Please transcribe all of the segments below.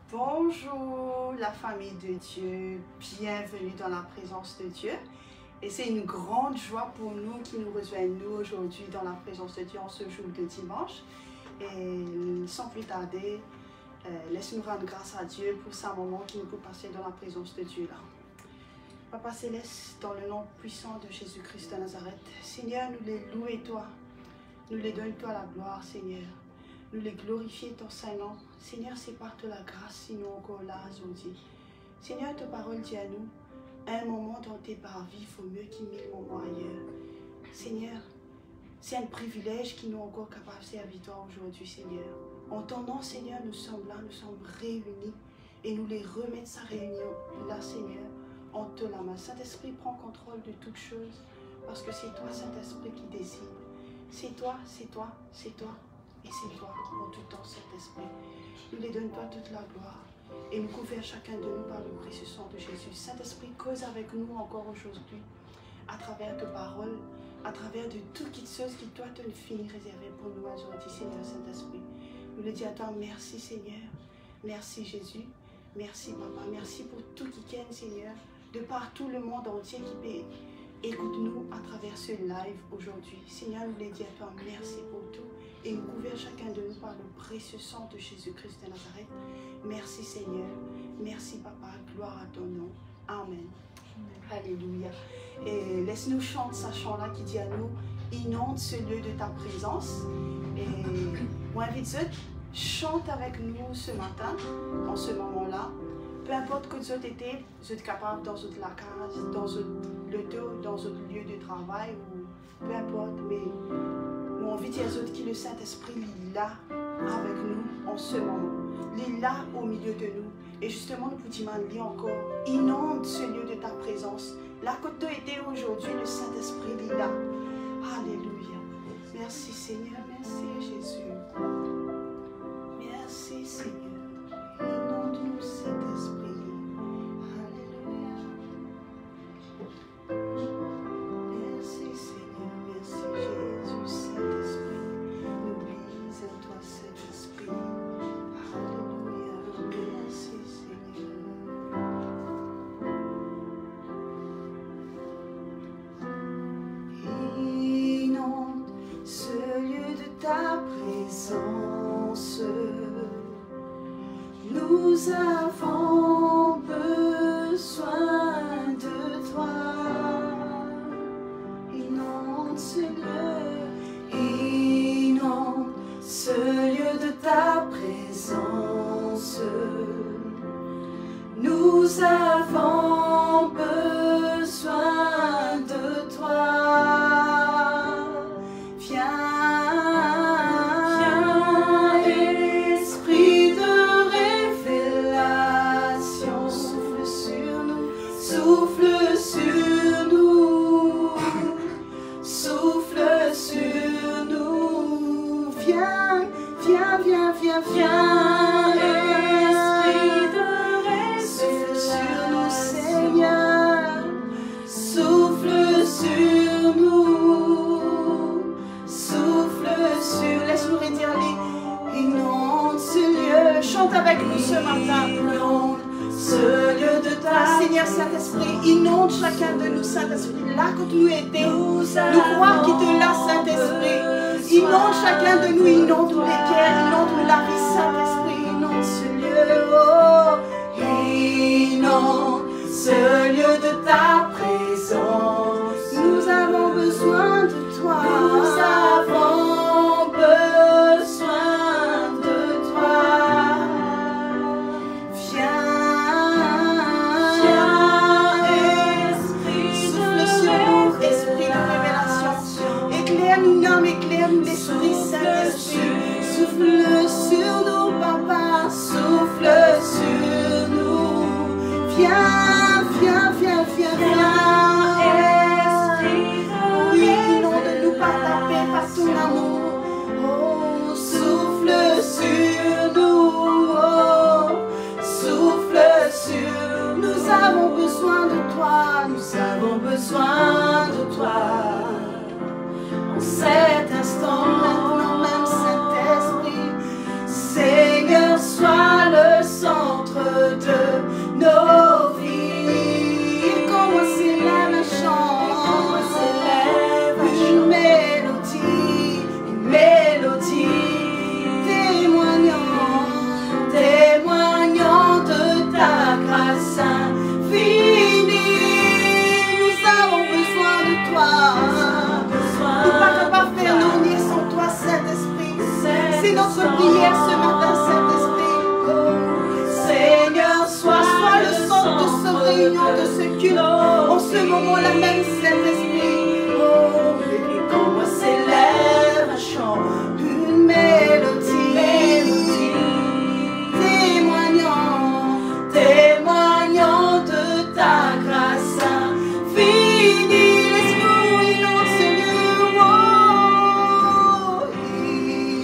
Bonjour la famille de Dieu, bienvenue dans la présence de Dieu. Et c'est une grande joie pour nous qui nous rejoignons aujourd'hui dans la présence de Dieu en ce jour de dimanche. Et sans plus tarder, laisse-nous rendre grâce à Dieu pour ce moment qui nous peut passer dans la présence de Dieu là. Papa Céleste, dans le nom puissant de Jésus-Christ de Nazareth, Seigneur, nous les louons toi, nous les donnons toi la gloire, Seigneur. Nous les glorifions ton Saint-Nom. Seigneur, c'est par ta la grâce si nous encore là aujourd'hui. Seigneur, ta parole dit à nous, un moment dans tes parvis vaut mieux qu'il 1000 moments ailleurs. Seigneur, c'est un privilège qui nous est encore capable de servir toi aujourd'hui, Seigneur. En ton nom, Seigneur, nous sommes là, nous sommes réunis et nous les remettons sa réunion là, Seigneur, en te la main. Saint-Esprit, prends contrôle de toutes choses parce que c'est toi, Saint-Esprit, qui décide. C'est toi, c'est toi, c'est toi. Et c'est toi, en tout temps, Saint-Esprit. Nous les donnons toi toute la gloire. Et nous couvrons chacun de nous par le précieux sang de Jésus. Saint-Esprit, cause avec nous encore aujourd'hui, à travers tes paroles, à travers de toutes choses qui toi te fini réservé pour nous aujourd'hui, Seigneur Saint-Esprit. Nous le disons à toi, merci Seigneur, merci Jésus, merci Papa, merci pour tout qui ken, Seigneur, de par tout le monde entier qui peut. Écoute-nous à travers ce live aujourd'hui. Seigneur, nous les disons à toi, merci pour tout. Et nous couvrons chacun de nous par le précieux sang de Jésus-Christ de Nazareth. Merci Seigneur. Merci Papa. Gloire à ton nom. Amen. Alléluia. Et laisse-nous chanter ce chant-là qui dit à nous, inonde ce lieu de ta présence. Et moi, invite ceux, chante avec nous ce matin, en ce moment-là. Peu importe que vous étiez, vous êtes capable dans votre la case, dans le dos, dans votre lieu de travail, ou peu importe, mais on envie de dire aux autres que le Saint-Esprit est là avec nous en ce moment. Il est là au milieu de nous. Et justement, nous pouvons demander encore, inonde ce lieu de ta présence. Là que tu as été aujourd'hui, le Saint-Esprit est là. Alléluia. Merci Seigneur, merci Jésus. Merci Seigneur. Inonde-nous Saint-Esprit. Alléluia. Merci Seigneur, merci Jésus, Saint-Esprit. Nous lisons à toi, Saint-Esprit. Alléluia, merci Seigneur. Inonde ce lieu de ta présence. Nous avons besoin de toi. Inonde ce lieu de ta présence. Nous avons besoin de toi. Souffle sur nous, souffle sur nous, viens, viens, viens, viens, viens, Esprit de souffle sur nous, Seigneur, souffle sur nous, souffle sur, laisse-nous redire les, inonde ce lieu, chante avec nous ce matin, inonde ce lieu de ta, Seigneur Saint-Esprit, inonde chacun de nous, Saint-Esprit, là que tu étais, nous croire qu'il te l'a, Saint-Esprit, inonde chacun de nous, inonde tous les cœurs, inonde la vie, Saint-Esprit, inonde ce lieu, oh, inonde ce lieu de ta présence, nous avons besoin de toi, nous avons besoin de toi, viens. Éclaire-nous l'Esprit Saint-Esprit, souffle sur nous, Papa, souffle sur nous, viens, viens, viens, viens, viens, Esprit, oui, inonde-nous par ta paix, par ton amour, oh, souffle sur nous, oh, souffle sur nous, nous avons besoin de toi, nous avons besoin de toi. En cet instant, maintenant même Saint-Esprit, Seigneur, sois le centre C'est notre prière ce matin, Saint-Esprit. Seigneur, Sois le centre de ce réunion, de ce culte. En ce moment-là même, Saint-Esprit. Et qu'on s'élève un chant, Une mélodie, témoignant de ta grâce infinie. laisse-nous inonder ce lieu,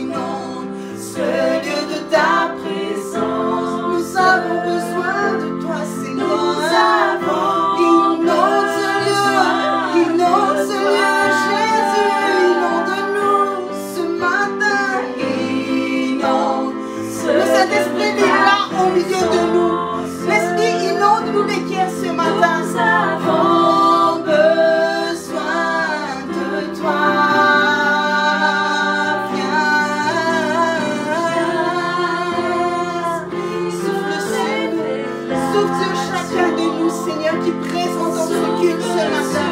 Inonde ce lieu de ta présence. nous avons besoin de toi, Seigneur. Nous avons Inonde ce lieu, Jésus, inonde-nous ce matin. Inonde Le Saint-Esprit est là au milieu de nous. L'Esprit inonde-nous les cœurs ce matin. Nous avons besoin de toi. Souffle sur chacun de nous, Seigneur, qui présente dans ce culte ce matin.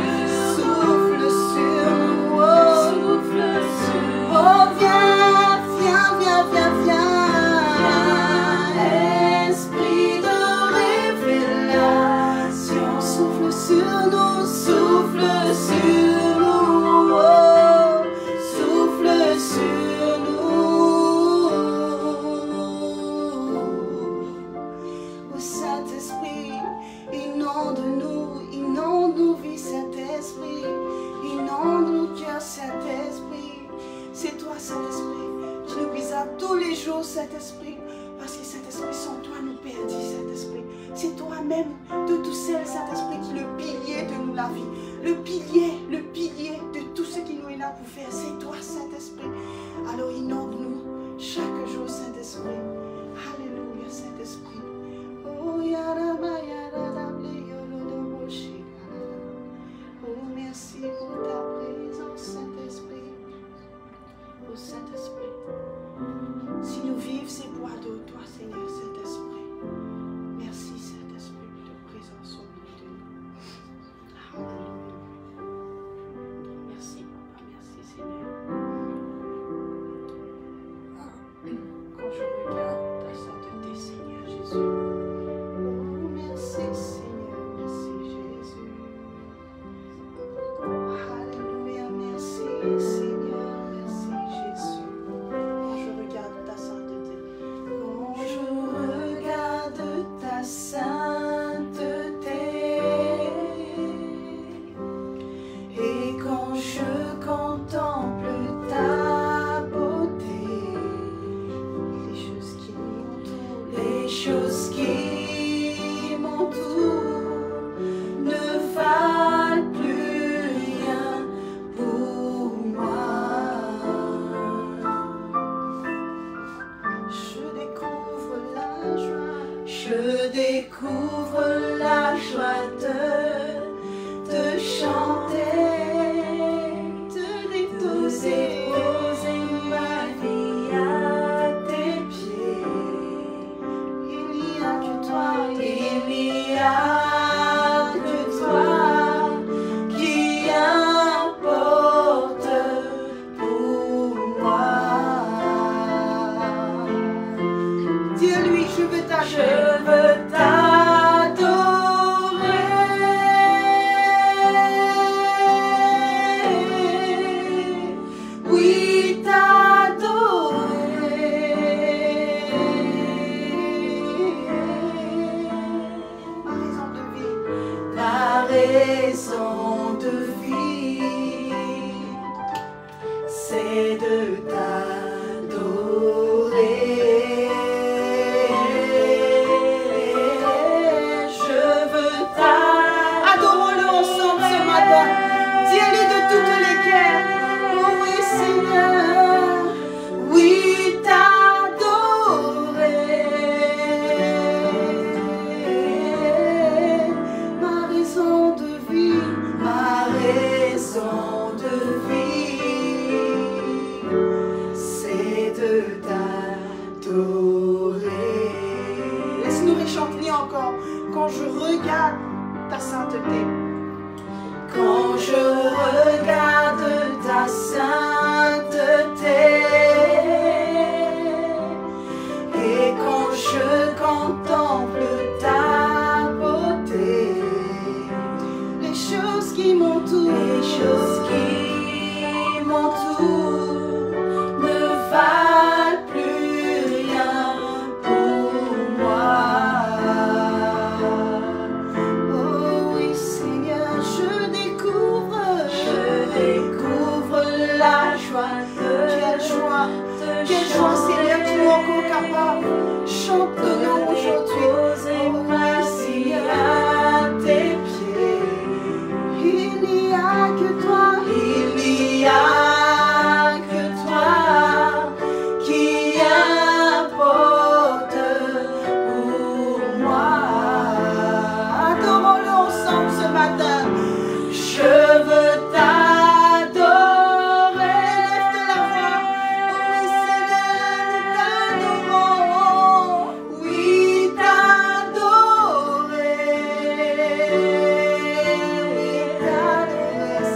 Souffle sur nous. Oh, viens, viens, viens, viens, viens. Esprit de révélation, Souffle sur nous, souffle sur nous, oh, souffle sur nous. Oh Saint-Esprit, inonde-nous, inonde nos vies, Saint-Esprit. Inonde nos cœurs, Saint-Esprit. C'est toi, Saint-Esprit, qui nous guides tous les jours, Saint-Esprit. Parce que Saint-Esprit, sans toi, nous perdons, Saint-Esprit. C'est toi-même, de tout seul, Saint-Esprit, qui est le pilier de nous, la vie. Le pilier de tout ce qui nous est là pour faire. C'est toi, Saint-Esprit. Alors inonde-nous chaque jour, Saint-Esprit. Alléluia, Saint-Esprit. Oh, oh, merci pour ta présence, Saint-Esprit. Oh, Saint-Esprit. Si nous vivons, c'est pour adorer toi, Seigneur, Saint-Esprit. Merci, Saint-Esprit, pour ta présence au milieu de nous. Alléluia. Merci, Papa. Merci, Seigneur. Quand je regarde ta sainteté, Seigneur Jésus. Oh, merci, Seigneur. Merci, Jésus. Alléluia. Merci, Seigneur. Merci, Jésus. Quand je regarde ta sainteté. Quand je regarde ta sainteté. Et quand je contemple ta beauté, les choses qui m'entourent ne valent plus rien pour moi. Je découvre la joie de chanter, de déposer ma vie à tes pieds. Il n'y a que toi qui importe pour moi. Dis-lui, je veux t'adorer. Oui, t'adorer. Ma raison de vie, c'est de t'adorer. Je veux t'adorer. Adorons-le ensemble ce matin. Dis-le de toutes les cœurs. Oh oui, Seigneur. Oui, t'adorer. Ma raison de vie, c'est de t'adorer. Laisse-nous réchanter encore. Quand je regarde ta sainteté. Quand je regarde ta sainteté. chantons aujourd'hui. Poser ma vie à tes pieds. Il n'y a que toi. Il n'y a que toi qui importe pour moi. Adorons-le ensemble ce matin. Je veux t'adorer. Lève de la voix. Oui, t'adorer.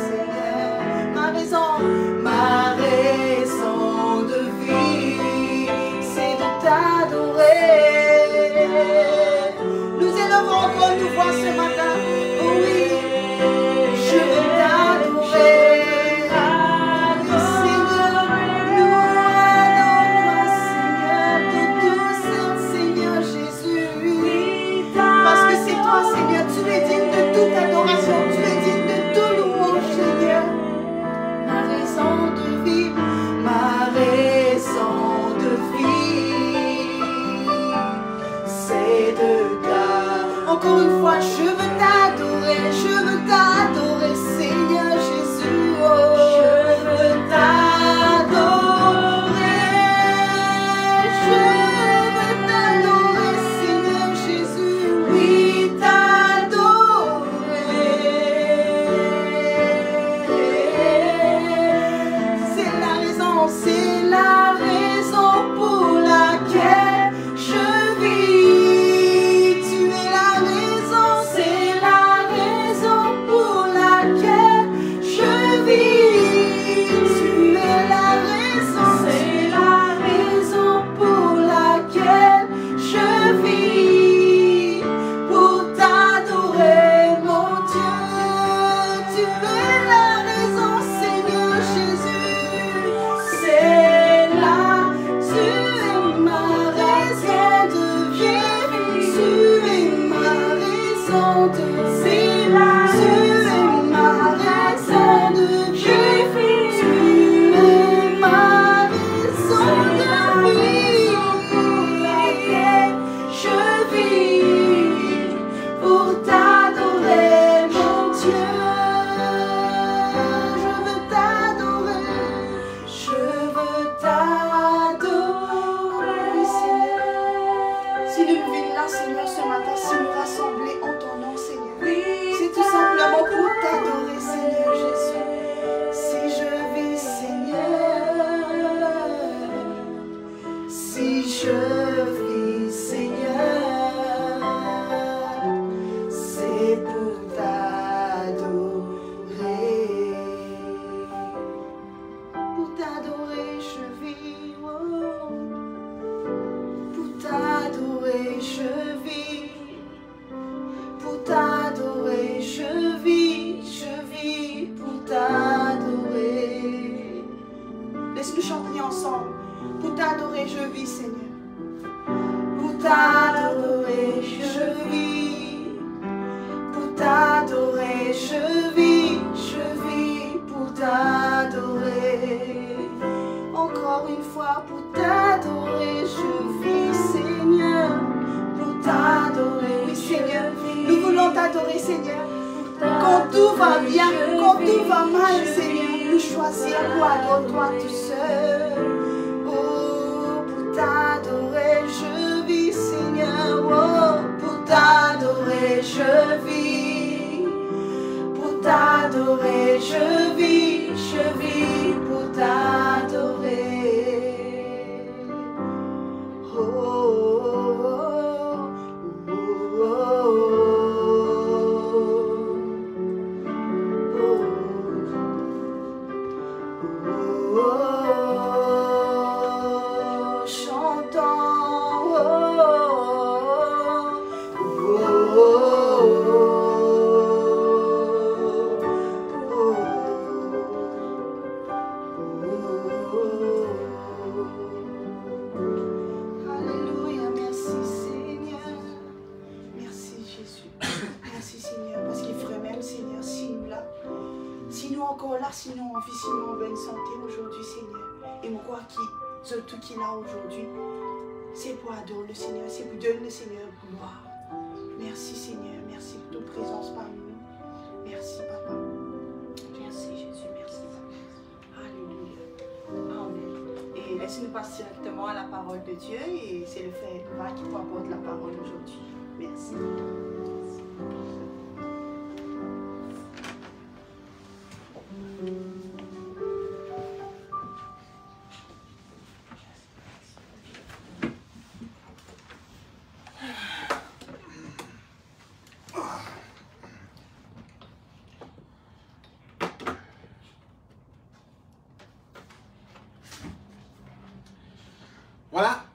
Seigneur. Ma raison de vie, c'est de t'adorer. Nous élevons encore nous voix ce matin. Oui, Je veux t'adorer. Seigneur, nous adorons Seigneur, de tout Saint Seigneur Jésus. Parce que c'est toi, Seigneur, tu es digne de toute adoration, tu es digne de tout louange, Seigneur. Ma raison de vie, ma raison de vie, c'est de t'adorer. Encore une fois, je veux t'adorer, Seigneur Jésus. Oh, Je veux t'adorer. je veux t'adorer, Seigneur Jésus. Oui, t'adorer. C'est la raison, C'est la raison pour laquelle je vis. tu es la raison, C'est la raison pour laquelle je vis. tu es la raison, C'est la raison pour laquelle je vis. Pour t'adorer, mon Dieu. tu es la raison, Seigneur Jésus. C'est là, Tu es ma raison de vie, tu es ma raison de c'est vie, la tu es ma raison de vie, tu es ma raison de vie. je vis pour t'adorer, mon Dieu. Je veux t'adorer, Je veux t'adorer. oui Seigneur. Si nous venons là, Seigneur, ce matin, si nous rassembler en ton nom, Seigneur, c'est tout simplement pour t'adorer, Seigneur Jésus. Si je vis, Seigneur, Si je vis, Seigneur, c'est pour t'adorer. pour t'adorer, je vis. Oh. Pour t'adorer, je vis. Pour t'adorer, je vis pour t'adorer. Laisse-nous chanter ensemble. Pour t'adorer, je vis, Seigneur. Pour t'adorer, je vis. Pour t'adorer, je vis pour t'adorer. Encore une fois, pour t'adorer, je vis, Seigneur. Pour t'adorer, oui, Seigneur. Nous voulons t'adorer, Seigneur. Quand tout va bien, quand tout va mal, Seigneur, nous choisir pour adorer toi tout seul. Oh, pour t'adorer, je vis, Seigneur. Oh, pour t'adorer, je vis. Pour t'adorer, je vis pour t'adorer. Oh, oh, oh, oh, oh, oh, chantons, oh, oh, Alléluia, merci Seigneur. Merci Jésus. Merci Seigneur, parce qu'il ferait même Seigneur, si nous là, si nous encore là, si nous en vie, si nous en bonne santé aujourd'hui Seigneur. Et moi, quoi qui, tout qui là aujourd'hui, c'est pour adorer le Seigneur, c'est pour donner le Seigneur gloire. Merci Seigneur, merci pour ta présence parmi nous. Merci Papa. Merci Jésus, merci Papa. Alléluia. Amen. Et laissez-nous passer directement à la parole de Dieu et c'est le Frère Eva qui vous apporte la parole aujourd'hui. Merci. Voilà.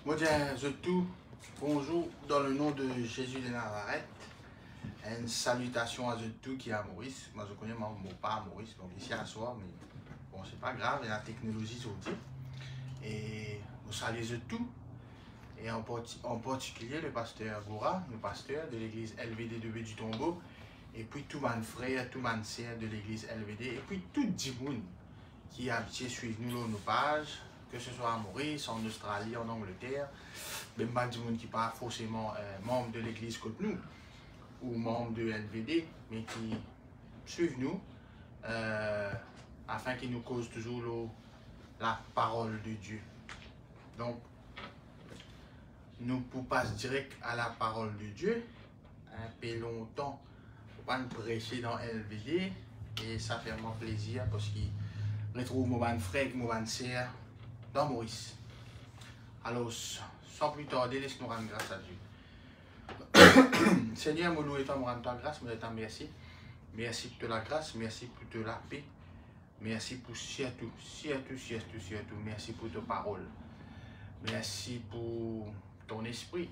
Moi, je tout. Bonjour dans le nom de Jésus de Nazareth. Une salutation à tous qui est à Maurice. Moi, je connais mon père à Maurice, donc ici à soir, mais bon, c'est pas grave, il y a la technologie aujourd'hui. Et nous saluons tout. Et en particulier le pasteur Goura, le pasteur de l'église LVD de du Tombeau, et puis tout mon frère, tout mon sœur de l'église LVD, et puis tout le monde qui a habitué suivre nous dans nos pages, que ce soit à Maurice, en Australie, en Angleterre, même pas du monde qui n'est pas forcément membre de l'église comme nous, ou membre de LVD, mais qui suivent nous, afin qu'ils nous causent toujours la parole de Dieu. Donc, nous pouvons passer direct à la parole de Dieu, un peu longtemps, pour pas nous prêcher dans LVD, et ça fait vraiment plaisir parce qu'il retrouve mon frère, mon sœur dans Maurice. Alors, sans plus tarder, laisse-nous rendre grâce à Dieu. Seigneur, nous louons et nous rendons ta grâce, nous te merci. Merci pour la grâce, merci pour la paix. Merci pour surtout. Merci pour ta parole. Merci pour ton esprit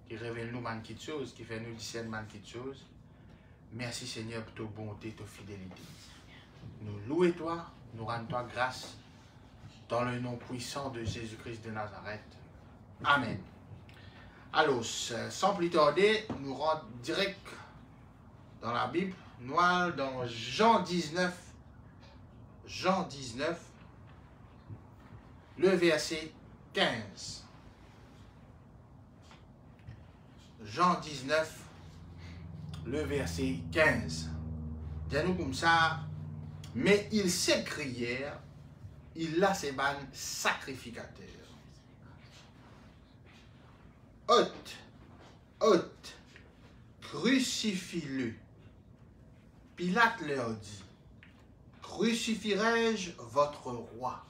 qui révèle nous de choses, qui fait nous discerner de choses. Merci Seigneur pour ta bonté, ta fidélité. Nous louons toi, nous rendons toi grâce dans le nom puissant de Jésus-Christ de Nazareth. Amen. Alors, sans plus tarder, nous rentrons direct dans la Bible. Nous allons dans Jean 19. Jean 19, le verset 15. Jean 19, le verset 15. Dis-nous comme ça. Mais ils s'écrièrent, il a ses bannes sacrificateurs. Ôte, crucifie-le. Pilate leur dit, crucifierai-je votre roi?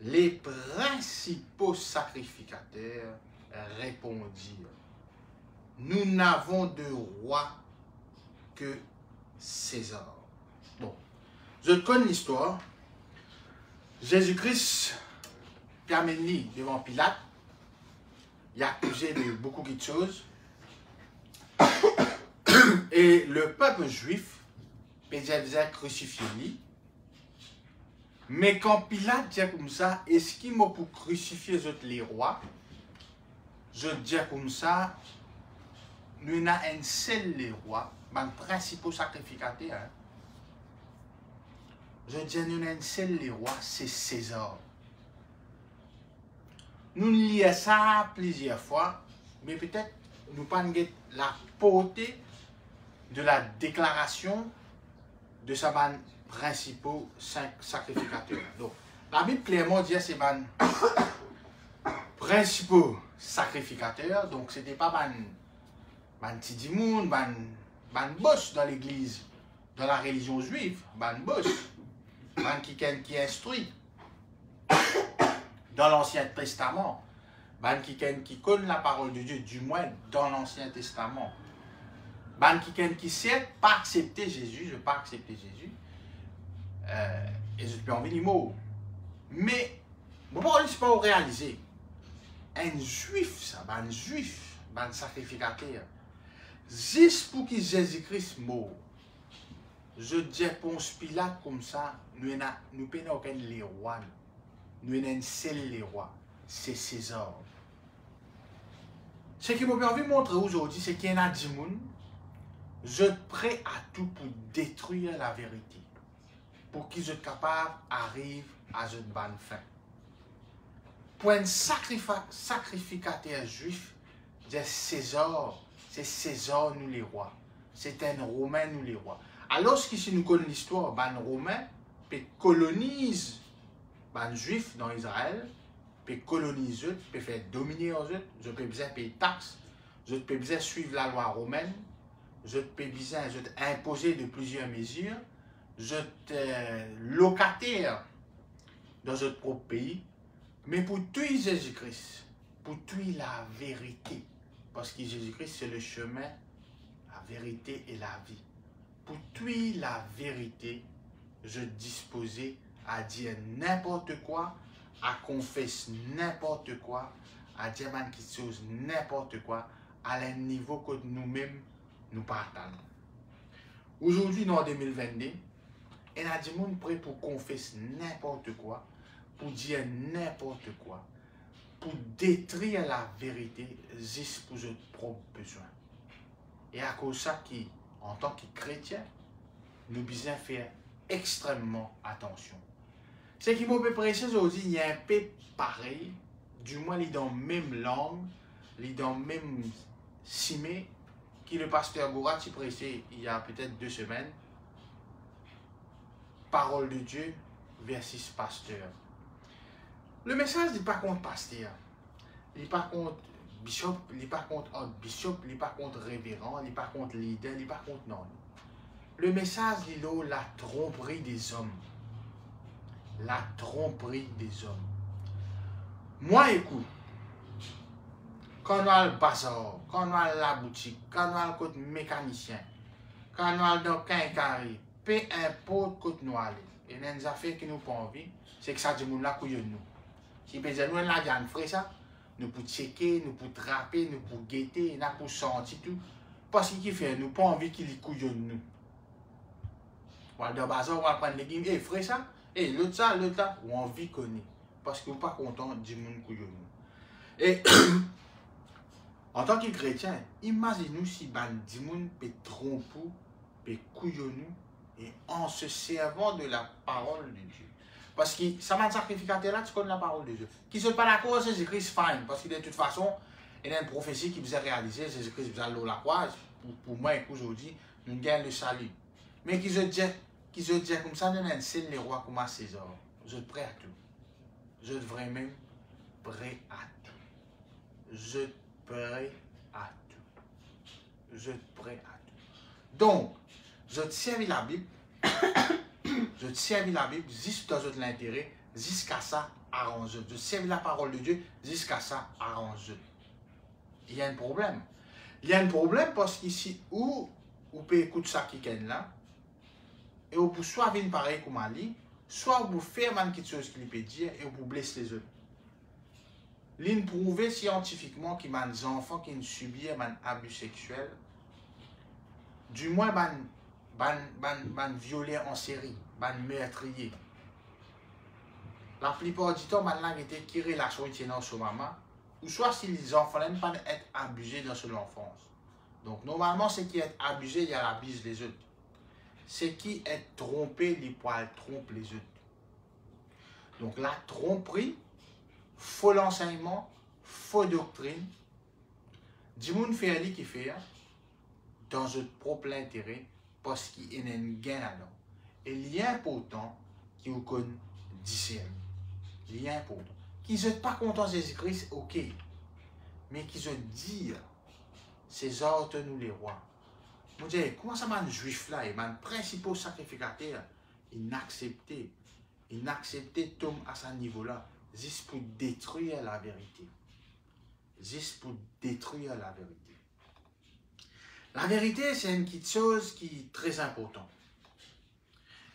Les principaux sacrificateurs répondirent, nous n'avons de roi que César. Bon, je connais l'histoire. Jésus-Christ, qui amène devant Pilate, il a accusé de beaucoup de choses. Et le peuple juif, disait crucifier lui. Mais quand Pilate dit comme ça, est-ce qu'il m'a pour crucifier les rois? Je dis comme ça, nous avons un seul les rois, un principal sacrificateur. Hein? Je dis nous avons un seul les rois, c'est César. Nous lisons ça plusieurs fois, mais peut-être nous pas la portée de la déclaration de sa bande principaux sacrificateurs. Donc, la Bible clairement dit que c'est ban principaux sacrificateurs. Donc, ce n'était pas ban tidimoun, ban boss dans l'église, dans la religion juive, ban boss, ban qui instruit dans l'Ancien Testament, ban qui connaît la parole de Dieu, du moins dans l'Ancien Testament. Ban qui sait pas accepter Jésus, je ne pas accepter Jésus. Et je peux envie les mots. Mais, je ne peux pas réaliser. Un juif, ça, un juif, un sacrificateur, juste pour que Jésus-Christ mort, je dis Ponce Pilate comme ça, nous n'avons aucun les rois. Nous avons un seul les rois, c'est César. Ce qui m'a envie de montrer aujourd'hui, c'est qu'il y a des gens, je suis prêt à tout pour détruire la vérité. Pour qu'ils soient capables d'arriver à une bonne fin. pour un sacrificateur juif, César, c'est César nous les rois. C'est un Romain nous les rois. Alors, si nous connaissons l'histoire, ben Romain peut colonise les Juifs dans Israël, peut coloniser eux, peut faire dominer eux, je peux besoin payer taxes, je peux besoin suivre la loi romaine, je peux besoin imposer de plusieurs mesures, je te locataire dans notre propre pays, mais pour tout Jésus-Christ, pour tout la vérité, parce que Jésus-Christ c'est le chemin, la vérité et la vie. Pour tout la vérité, je disposais à dire n'importe quoi, à confesser n'importe quoi, à dire quelque chose n'importe quoi, à un niveau que nous-mêmes nous partageons. Aujourd'hui, dans 2022, il y a des gens prêts pour confesser n'importe quoi, pour dire n'importe quoi, pour détruire la vérité juste pour leurs propres besoins. Et à cause de ça, en tant que chrétien, nous devons faire extrêmement attention. Ce qui m'a précisé aujourd'hui, il y a un peu pareil, du moins il est dans la même langue, il est dans le même simé, qui le pasteur Gourat a prêché il y a peut-être 2 semaines. Parole de Dieu versus pasteur. Le message n'est pas contre pasteur, il n'est pas contre bishop, il n'est pas contre bishop, il n'est pas contre révérend, il n'est pas contre leader, il n'est pas contre non. Le message est là, la tromperie des hommes. La tromperie des hommes. Moi, écoute, quand on a le bazar, quand on a la boutique, quand on a le côté mécanicien, quand on a dans quincaillerie, peu importe côté nous aller. Et les affaires qui nous pas envie, c'est que ça dit moun la couille nous. Si nous la viande frais ça, nous pour checker, nous pour trapper, nous pour guetter, nous pour sentir tout. Parce qu'il fait, nous pas envie qu'il y couille nous. On va dans le bazar, on va prendre les légumes, et frais ça, et l'autre ça, l'autre là, ou envie connaît. Parce que vous pas content du monde couille nous. Et en tant que chrétien, imaginez-nous si ban du monde peut tromper, peut couille nous, et en se servant de la parole de Dieu. Parce que ça m'a sacrificateur là, tu connais la parole de Dieu. Qui ne sont pas d'accord, c'est Jésus-Christ fine. Parce que de toute façon, il y a une prophétie qui vous a réalisé, Jésus-Christ vous a l'eau la croix. Pour moi, aujourd'hui, nous gagnons le salut. Mais qui se dit comme ça, nous avons un les rois comme à César. Je suis prêt à tout. Je suis vraiment prêt à tout. Je suis prêt à tout. Je suis prêt à tout. Donc, je te servis la Bible. Je te servis la Bible jusqu'à l'intérêt, jusqu'à ça arrange. Je servis la parole de Dieu jusqu'à ça arrange. Il y a un problème. Il y a un problème parce qu'ici, où vous pouvez écouter ça qui est là, et vous pouvez soit venir pareil comme Ali, soit vous faire quelque chose qu'il peut dire et vous blesser les autres. L'une prouvé scientifiquement qu'il y a des enfants qui subissent un abus sexuel, du moins ban violé en série, ban meurtrier. La plupart du temps, ban là était qui relation dans son maman, ou soit si les enfants n'aiment pas être abusés dans son enfance. Donc normalement, ce qui est abusé, il y a la bise des autres. Ce qui est trompé, les poils trompent les autres. Donc la tromperie, faux enseignement, faux doctrine, du monde fait qui fait dans notre propre intérêt parce qu'il y a un gain là-dedans. Et il est important que vous connaissez discerner. Il est important. Qu'ils ne soient pas contents de Jésus-Christ, ok. Mais qu'ils se disent, ces ordres nous les rois. Vous dites, comment ça m'a un juif là, et mon principal sacrificateur, inaccepté tombe à ce niveau-là, juste pour détruire la vérité. Juste pour détruire la vérité. La vérité, c'est une petite chose qui est très importante.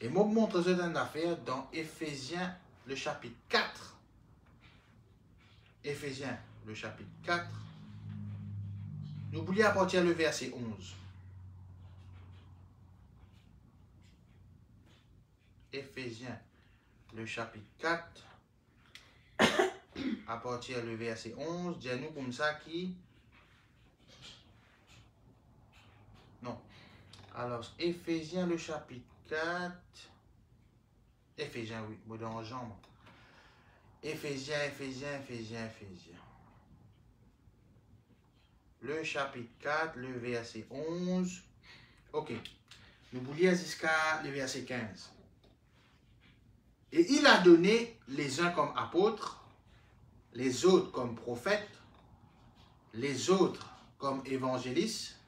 Et moi, je montre ça dans l'affaire dans Éphésiens, le chapitre 4. Éphésiens, le chapitre 4. N'oubliez à partir le verset 11. Éphésiens, le chapitre 4. À partir du verset 11, dis-nous comme ça qui... Non. Alors, Éphésiens, le chapitre 4. Éphésiens, oui, moi dans Jean. Éphésiens. Le chapitre 4, le verset 11. Ok. Nous vous lire jusqu'à le verset 15. Et il a donné les uns comme apôtres, les autres comme prophètes, les autres comme évangélistes,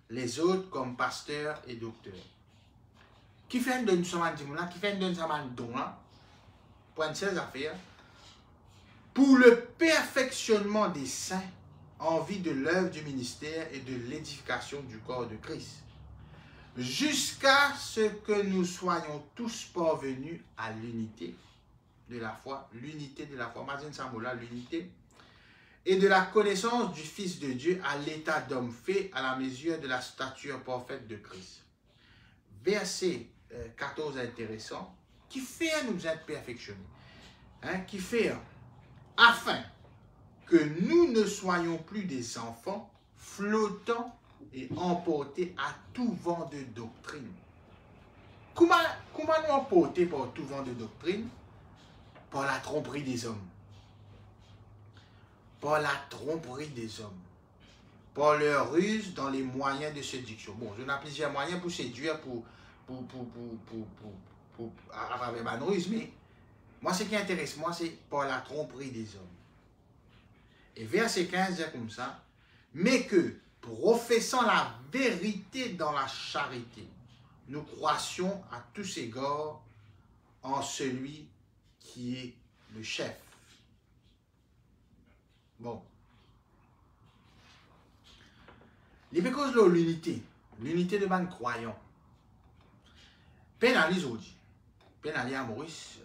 les autres comme pasteurs et docteurs. Qui fait une qui fait une don pour une seule affaire, pour le perfectionnement des saints en vue de l'œuvre du ministère et de l'édification du corps de Christ, jusqu'à ce que nous soyons tous parvenus à l'unité de la foi, imagine ça, l'unité, et de la connaissance du Fils de Dieu à l'état d'homme fait à la mesure de la stature parfaite de Christ. Verset 14 intéressant, qui fait nous être perfectionnés, qui fait afin que nous ne soyons plus des enfants flottants et emportés à tout vent de doctrine. Comment nous emporter par tout vent de doctrine? Par la tromperie des hommes. Par la tromperie des hommes. Par leur ruse dans les moyens de séduction. Bon, je n'ai plusieurs moyens pour séduire, à travers ma ruse, mais moi, ce qui intéresse moi, c'est par la tromperie des hommes. Et verset 15 dit comme ça, mais que, professant la vérité dans la charité, nous croissions à tous égards en celui qui est le chef. Bon. Les causes de l'unité de ban croyants. Pénalise aujourd'hui. Pénalise à Maurice,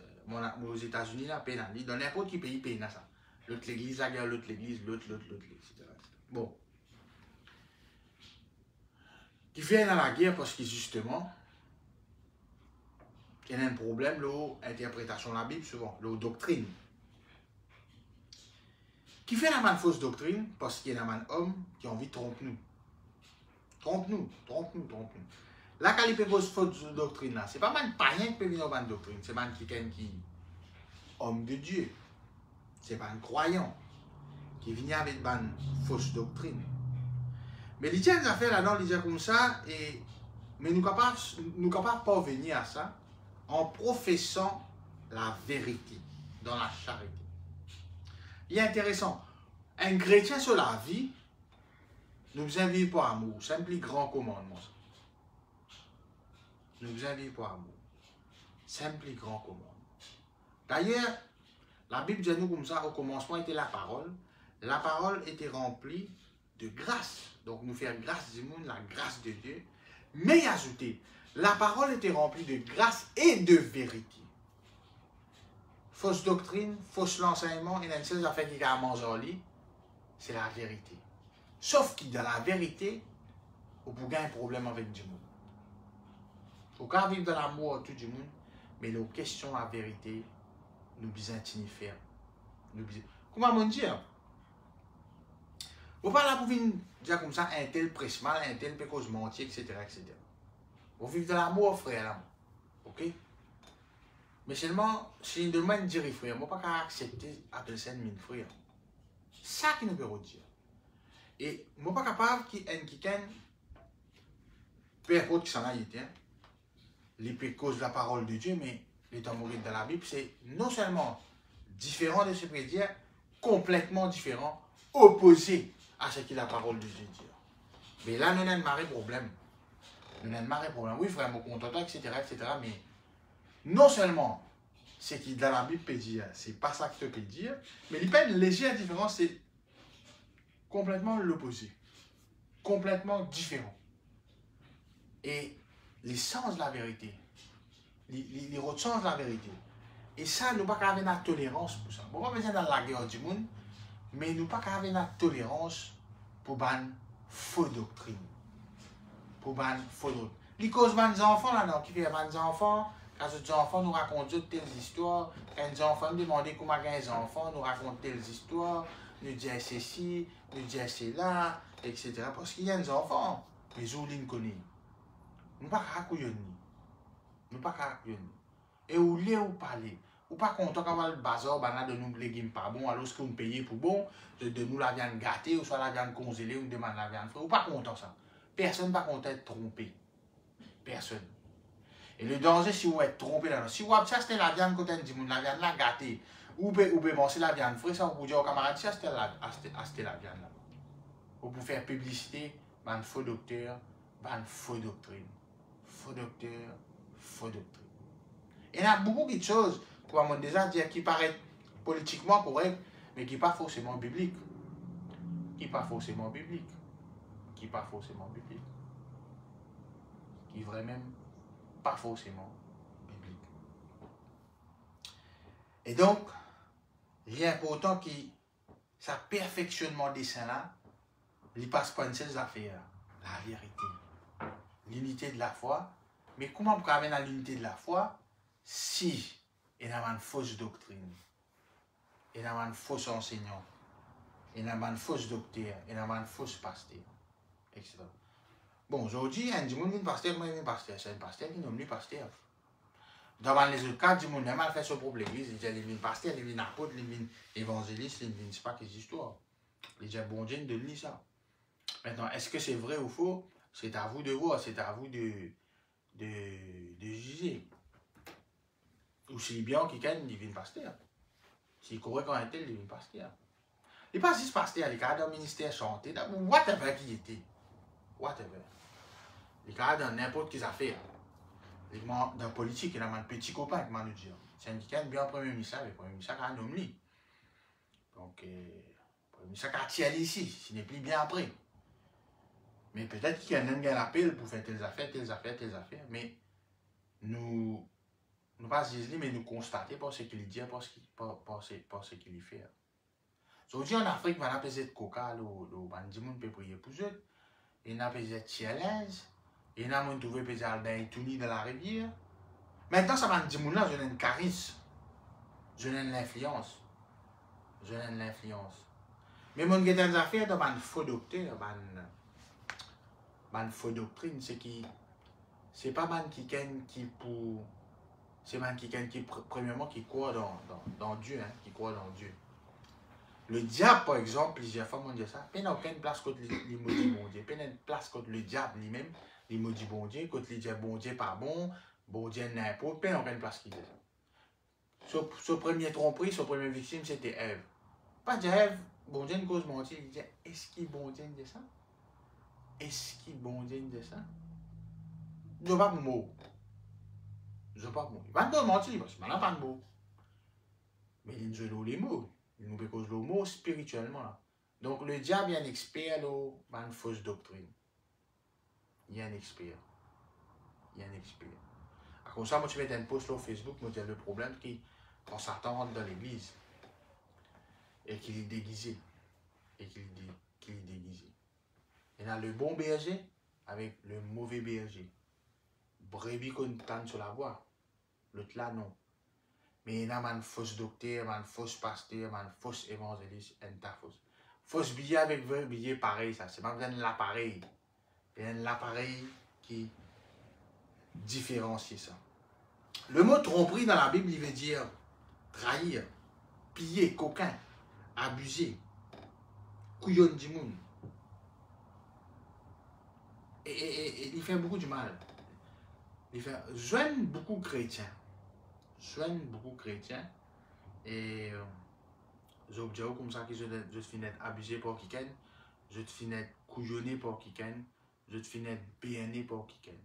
aux États-Unis, là, pénalise. Dans n'importe quel pays, pénalise ça. L'autre l'église, la guerre, l'autre l'église, l'autre, etc. Bon. Qui fait dans la guerre parce que justement, il y a un problème, l'interprétation de la Bible, souvent, la doctrine. Qui fait la fausse doctrine parce qu'il y a un homme qui a envie de tromper nous. Trompe-nous. La qualité de fausse doctrine, ce n'est pas un païen qui peut venir dans la doctrine, c'est un qui homme de Dieu. Ce n'est pas un croyant qui vient avec une fausse doctrine. Mais il y a des affaires là-dedans, il y a comme ça, mais nous ne sommes pas parvenir à ça en professant la vérité dans la charité. Il est intéressant. Un chrétien sur la vie, nous invite pour amour. C'est un plus grand commandement. Nous invite pour amour. C'est un plus grand commandement. D'ailleurs, la Bible dit nous comme ça, au commencement était la parole. La parole était remplie de grâce. Donc nous faisons grâce du monde, la grâce de Dieu. Mais ajouté, la parole était remplie de grâce et de vérité. Fausse doctrine, fausse enseignement, et une seule affaire qui a mangé en lit, c'est la vérité. Sauf que dans la vérité, on peut avoir un problème avec du monde. On peut vivre dans l'amour tout du monde, mais la question de la vérité, nous besoin de faire. Comment on dit? On ne pas là pour dire comme ça, un tel presse mal, un tel peut cause mentir, etc. On vit dans l'amour, frère, l'amour. Ok? Mais seulement, si une demande de dire frère, on ne peut pas accepter appeler ça une frère. C'est ça qui nous peut dire. Et je ne suis pas capable qu'il y ait quelqu'un, peu importe qui s'en a été, les cause de la parole de Dieu, mais les temps mourir dans la Bible, c'est non seulement différent de ce que dire, complètement différent, opposé à ce que la parole de Dieu dit. Mais là, nous avons un marré problème. Oui, frère, je suis content, etc., mais non seulement ce qui dans la Bible peut dire, c'est pas ça que tu peux dire, mais il y a une légère différence, c'est complètement l'opposé, complètement différent. Et les sens de la vérité, les autres sens de la vérité. Et ça, nous ne pouvons pas avoir de tolérance pour ça. Nous ne pouvons pas besoin dans la guerre du monde, mais nous ne pouvons pas avoir de tolérance pour une fausse doctrine. Pour une fausse doctrine. Les causes des enfants là-dedans, qui fait des enfants, quand les enfants nous racontent telles histoires, quand les enfants nous demandent comment les enfants nous racontent telles histoires, nous disent ceci, nous disent cela, etc. Parce qu'il y a des enfants, mais nous les connaissons. Nous ne pouvons pas raconter. Nous ne pouvons pas raconter. Et où les ou parler, Ou pas content quand le bazar, de nous légumes pas bon, alors ce qu'on paye pour bon, de nous la viande gâtée, ou soit la viande congelée, ou demande la viande fraîche. Ou pas content ça. Personne n'est pas content d'être trompé. Personne. Et le danger, si vous êtes trompé là, si vous avez acheté la viande quand on dit la viande là gâtée, ou pouvez penser la viande fraîche, ça vous dire aux camarades, si acheter la viande là. Ou pour faire publicité, un faux docteur, une faux doctrine. Faux docteur, faux doctrine. Et il y a beaucoup de choses, comme on déjà dit, qui paraissent politiquement correctes, mais qui ne sont pas forcément bibliques. Qui ne sont pas forcément bibliques. Qui ne sont pas forcément bibliques. Qui ne sont vraiment pas forcément bibliques. Et donc, il est important que ce perfectionnement des saints là, il ne passe pas une seule affaire. La vérité. L'unité de la foi. Mais comment on peut amener à l'unité de la foi si il y a une fausse doctrine, il y a une fausse enseignant, il y a une fausse docteur, il y a une fausse pasteur, etc. Bon, aujourd'hui, il y a un pasteur, moi, un pasteur. C'est un pasteur qui nomme lui pasteur. Dans les autres cas, il y a mal fait ça pour l'église. Il y a des pasteurs, il y a des apôtres, il y a des évangélistes, il y a pas quelles histoires. Il y a bon Dieu de lire ça. Maintenant, est-ce que c'est vrai ou faux? C'est à vous de voir, c'est à vous de juger. Ou si bien qu'il y a une divine pasteur. S'il courait quand il était le divine pasteur. Il n'est pas juste pasteur, il est dans le ministère chanté, whatever qui était. Whatever. Il est dans n'importe quelle affaire. Dans la politique, il y a un petit copain qui m'a dit. C'est un qui a bien premier ministre, le premier ministre a un homme. Donc, le premier ministre a tiré ici, s'il n'est plus bien après. Mais peut-être qu'il y a un homme qui a l'appel pour faire telles affaires. Mais nous ne pas dire, mais nous constater par ce qu'il dit, par ce qu'il fait. Aujourd'hui en Afrique, on a pesé de coca, on peut prier pour eux. On a pesé de challenge. On a trouvé pesé de dans la rivière. Maintenant, ça va dire, je n'ai un charisme. Je n'ai l'influence. Mais mon gars dans affaires, dans un faux docteur, une fausse doctrine, c'est pas man qui pour. C'est man qui premièrement qui croit dans Dieu, hein, qui croit dans Dieu. Le diable, par exemple, plusieurs fois, on dit ça, il n'y a aucune place contre les maudits bon Dieu. Il n'y a aucune place contre le diable lui-même, les maudits bon Dieu, contre les diables bon Dieu pas bon Dieu n'importe, il n'y a aucune place qui dit ça. Ce premier tromperie, ce premier victime, c'était Ève. Pas dire Ève, bon Dieu ne cause mentir, il dit, est-ce qu'il bon Dieu dit ça? Est-ce qu'il bon Dieu dit ça? Je ne veux pas me mot. Je ne veux pas me mot. Il va pas mentir, parce qu'il n'a pas de mots. Mais il nous a les mots. Il nous cause le mot spirituellement. Donc le diable est un expert dans une fausse doctrine. Il y a un expert. Comme ça, moi, tu mets un post sur Facebook, moi, tu as le problème qui, quand Satan rentre dans l'église, et qu'il est déguisé, Il y a le bon berger avec le mauvais berger. Brebis qu'on tente sur la voie, l'autre là, non. Mais il y a un fausse docteur, un fausse pasteur, un fausse évangéliste, un fausse. Fausse billet avec vrai billet pareil, ça. C'est pas besoin de l'appareil. Il y a l'appareil qui différencie ça. Le mot tromperie dans la Bible, il veut dire trahir, piller, coquin, abuser, couillon du monde. Et il fait beaucoup de mal. Il fait joindre beaucoup de chrétiens. Et je dis comme ça que je finis abusé par quelqu'un, je finis couillonné par quelqu'un, je finis béni par quelqu'un.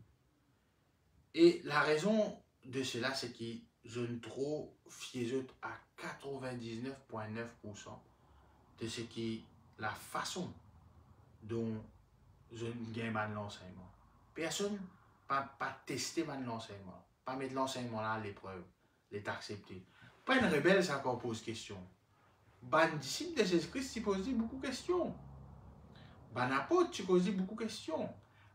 Et la raison de cela, c'est que je ne trouve fier à 99,9% de ce qui est la façon dont je gagne l'enseignement. Personne pas tester l'enseignement, pas mettre l'enseignement là à l'épreuve, l'est accepté. Pas une rebelle, ça encore pose question. Ban disciple de Jésus-Christ, tu poses beaucoup de questions. Ban apôtre, tu poses beaucoup de questions.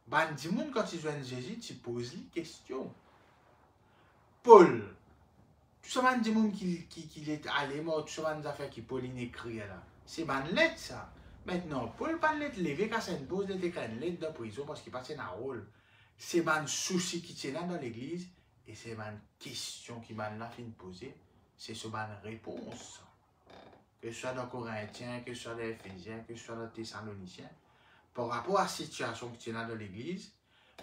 Ban dimoun, quand tu joins Jésus, tu poses des questions. Paul, tu sais ban dimoun qui est allé mort, tu sais ban des affaires qui Pauline écrit là. C'est ban lettre ça. Maintenant, Paul pas lettre levé quand c'est une pose de une lettre de prison parce qu'il passe un rôle. C'est ban souci qui tient là dans l'église et c'est ban question qui ban là fin poser. c'est ce bonne réponse. Que ce soit dans Corinthiens, que ce soit dans Éphésiens, que ce soit dans Thessaloniciens, par rapport à la situation que tu as dans l'église,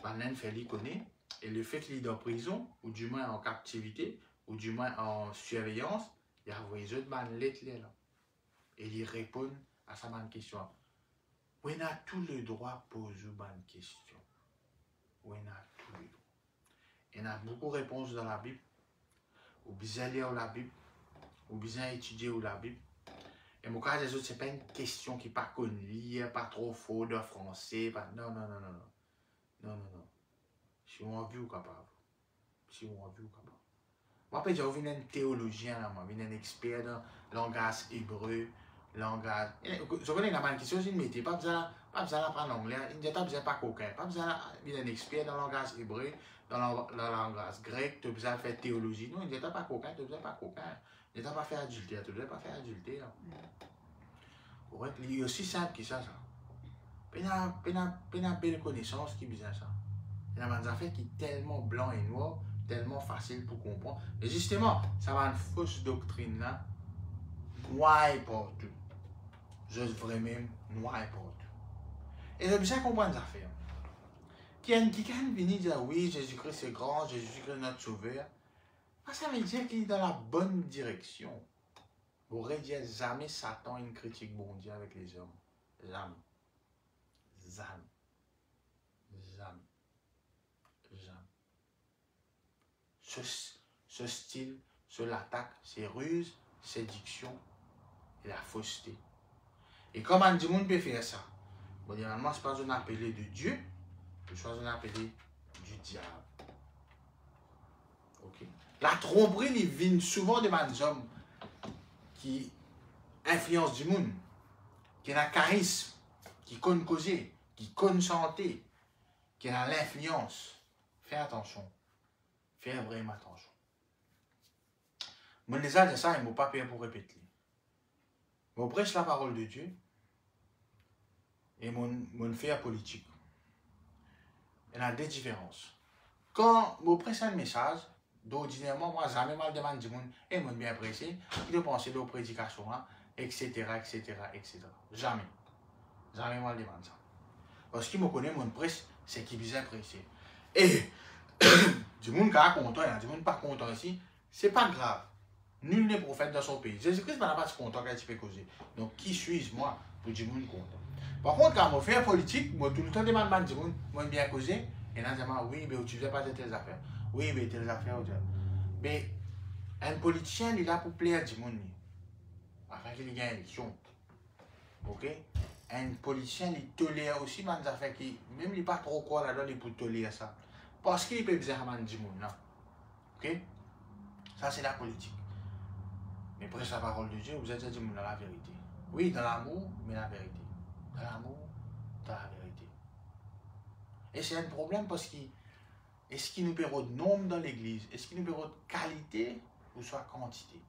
ben, fait lui connaître, et le fait qu'il est en prison, ou du moins en captivité, ou du moins en surveillance, il a envoyé eux de lettre là. Et il répond à sa bonne question. On a tout le droit de poser une bonne question. On a tout le droit. Il y a beaucoup de réponses dans la Bible. Ou besoin lire la Bible, ou besoin étudier la Bible. Et mon cas des autres, ce n'est pas une question qui n'est pas connue, pas trop faux de français. Pas... Non, non, non, non, non. Non, non, non. Si on a vu ou capable. Si on a vu ou capable. Moi, je suis un théologien, là, moi. Je suis un expert dans le langage hébreu, langage. Je connais la question, je ne mettais pas besoin d'apprendre l'anglais. Il n'y a pas besoin de pas coquin. Pas besoin d'être un expert dans le langage hébreu, dans le langage grec. Tu as besoin de faire théologie. Non, il n'y a pas coquin, tu n'as besoin de pas coquin. Il n'y a pas faire adultère, tu ne dois pas faire adultère. Il est aussi simple que ça. Il y a une belle connaissance qui est bizarre ça. Il y a des affaires qui sont tellement blanc et noir, tellement facile pour comprendre. Et justement, ça va une fausse doctrine là, noir et partout. Juste vraiment noir et partout. Et j'ai besoin de comprendre les affaires. Qui quand venir dire oui, Jésus-Christ est grand, Jésus-Christ est notre sauveur, ça veut dire qu'il est dans la bonne direction. Vous aurez dit jamais Satan une critique bon Dieu avec les hommes. Jamais. Jamais. Jamais. Jamais. Ce style, l'attaque, c'est ruse, séduction et la fausseté. Et comment du monde peut faire ça? Bon, généralement, ce n'est pas un appelé de Dieu, c'est un appelé du diable. Ok? La tromperie, il vient souvent de des hommes qui influencent du monde, qui ont un charisme, qui connaissent causer, qui connaissent chanter, qui ont l'influence. Fais attention. Fais vraiment attention. Mon déjà de ça, il ne m'a pas payé pour répéter. Je prêche la parole de Dieu et mon fait politique. Il y a des différences. Quand je prêche un message, d'ordinairement, moi, jamais mal demande du monde, et moi, bien pressé, il doit penser aux prédications, etc., etc., etc. Jamais. Jamais mal demande ça. Parce qu'il me connaît, mon presse, c'est qu'il est bien pressé. Et du monde qui est content, il y a du monde pas content ici, c'est pas grave. Nul n'est prophète dans son pays. Jésus-Christ n'a pas content quand il peut causer. Donc, qui suis-je, moi, pour du monde content? Par contre, quand je fais politique, moi, tout le temps, je demande du monde, moi, bien causer, et là, je dis, oui, mais tu ne fais pas de telles affaires. Oui, mais telles affaires. Mais un politicien, il est là pour plaire du monde. Afin qu'il gagne l'élection. Ok? Un politicien, il tolère aussi des affaires qui, même il n'est pas trop quoi là-dedans, il peut tolérer ça. Parce qu'il peut bien du monde. Ok? Ça, c'est la politique. Mais prêche la parole de Dieu, vous êtes dit dans la vérité. Oui, dans l'amour, mais la vérité. Dans l'amour, dans la vérité. Et c'est un problème parce que est-ce qu'il nous perd de nombre dans l'église? Est-ce qu'il nous perd de qualité ou soit quantité?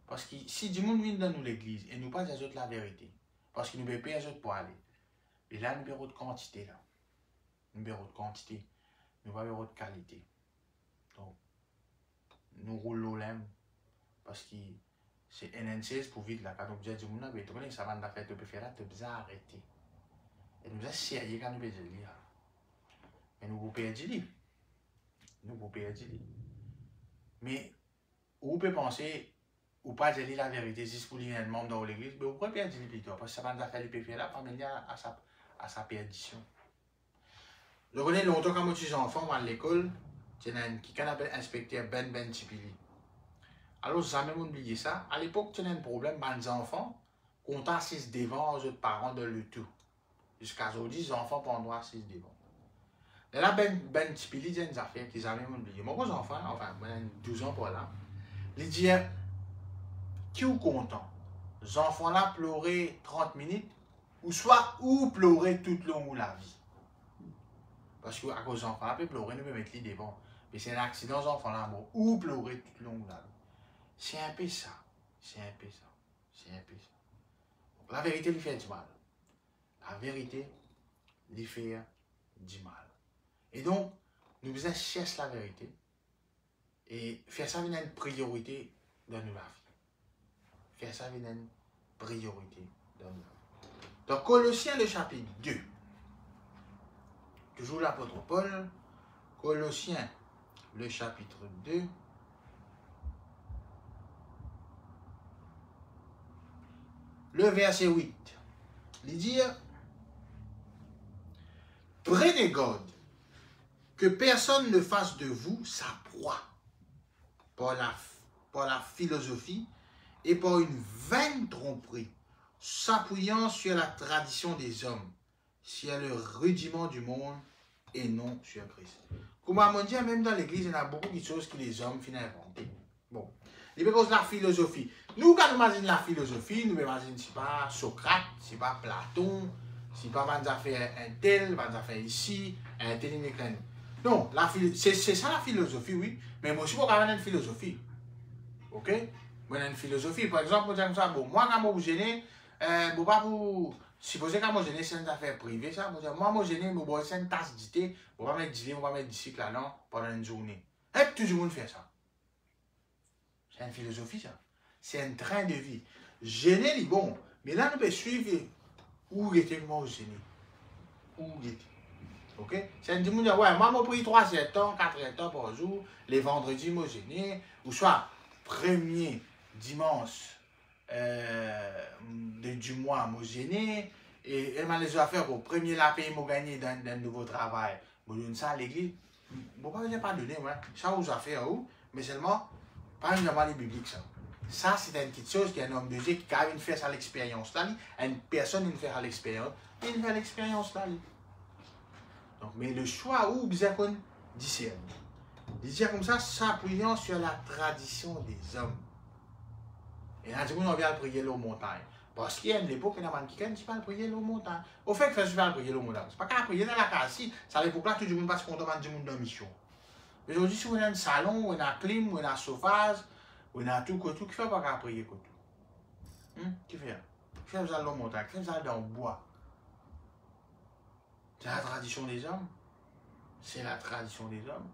Parce que si du monde vient dans nous l'église et nous pas des autres la vérité, parce qu'il nous perd pas les autres pour aller, et là nous perd de quantité là. Nous perd de quantité, nous pas perd de qualité. Donc, nous roulons l'aime. Parce que c'est NN16 pour vite là. Quand on dit du monde, ça va faire de faire là, tu peux arrêter. Et nous sommes sérieux quand nous pouvons dire. Mais nous pouvons perdre du livre. Nous pouvons perdre du livre. Mais vous pouvez penser, ou pas dire la vérité, juste pour dire un membre dans l'église, mais vous pouvez perdre du livre plutôt. Parce que ça va faire le faire là, pour mener à sa perdition. Je connais longtemps quand je suis enfant, à l'école, il y a un qui appelle inspecteur Ben Tipili. Alors, jamais oublié ça. À l'époque, tu as un problème, les enfants, comptent assis devant aux autres parents de le tout. Jusqu'à aujourd'hui, les enfants pendant assis devant. Et là, Ben Tipili dit une affaire qu'ils avaient oublié. Moi, les enfants, enfin, 12 ans pour là, ils disaient, qui est content? Les enfants là pleuraient 30 minutes, ou soit ou pleurer tout le long de la vie. Parce qu'à cause des enfants là, ils pleurer, nous peut mettre les devant. Mais c'est un accident, les enfants là, ou pleurer tout le long de la vie. C'est un peu ça. C'est un peu ça. C'est un peu ça. Donc, la vérité lui fait du mal. La vérité lui fait du mal. Et donc, nous devons chercher la vérité. Et faire ça une priorité donne-nous la vie. Faire ça, c'est une priorité dans nous. Donc, Colossiens, le chapitre 2. Toujours l'apôtre Paul. Colossiens, le chapitre 2. Le verset 8. Il dit, prenez garde que personne ne fasse de vous sa proie par la philosophie et par une vaine tromperie, s'appuyant sur la tradition des hommes, sur le rudiment du monde et non sur Christ. Comme on dit, même dans l'église, il y a beaucoup de choses que les hommes finissent inventer. Bon. Et parce que la philosophie. Nous, quand nous imaginons la philosophie, nous imaginons si pas Socrate, si pas Platon, si pas on a fait un tel, on a fait ici, un tel, non, c'est ça la philosophie, oui. Mais moi aussi, je avoir une philosophie. Ok? Moi, j'ai une philosophie. Par exemple, moi, comme ça, bon, moi, quand je suis gêné, bon, pas pour. Supposez quand je suis gêné, c'est une affaire privée, ça. Moi, je suis gêné, c'est une tasse d'idée. Je ne vais pas mettre d'idée, je vais mettre du cycle là-dedans pendant une journée. Et tout le monde fait ça. C'est une philosophie, ça. C'est un train de vie. Gêner, est bon. Mais là, nous pouvons suivre où était le mot gêné. Où il était. Ok? C'est un monde qui dit, ouais, moi, je prie 3 heures, 4 heures par jour, les vendredis, moi, gêné. Ou soit, premier dimanche du mois, moi, gêné. Et elle m'a les affaires pour premier lapin, moi, gagné dans un nouveau travail. Moi, je donne ça à l'église. Bon, je ne pas donner, ouais. Ça, vous a fait, mais seulement, pas une normale biblique, ça. Ça, c'est une petite chose qu'un homme de Dieu qui a une fait à l'expérience là, une personne une fait à l'expérience, il fait à l'expérience là. Donc, mais le choix où vous avez discerne. Il dit comme ça, s'appuyant sur la tradition des hommes. Et là, on vient prier l'eau montagne. Parce qu'il y a une époque, il y a un qui ne pas prier l'eau montagne. Au fait, il faut prier l'eau montagne. C'est pas qu'à prier dans la case, c'est à l'époque là, tout le monde passe contre du monde dans mission. Mais aujourd'hui, si on a un salon, on a un clim, on a un chauffage, on a tout, qui fait pas qu'à prier tout. Qui fait? Qui fait ça dans la montagne? Qui fait ça dans le bois? C'est la tradition des hommes. C'est la tradition des hommes.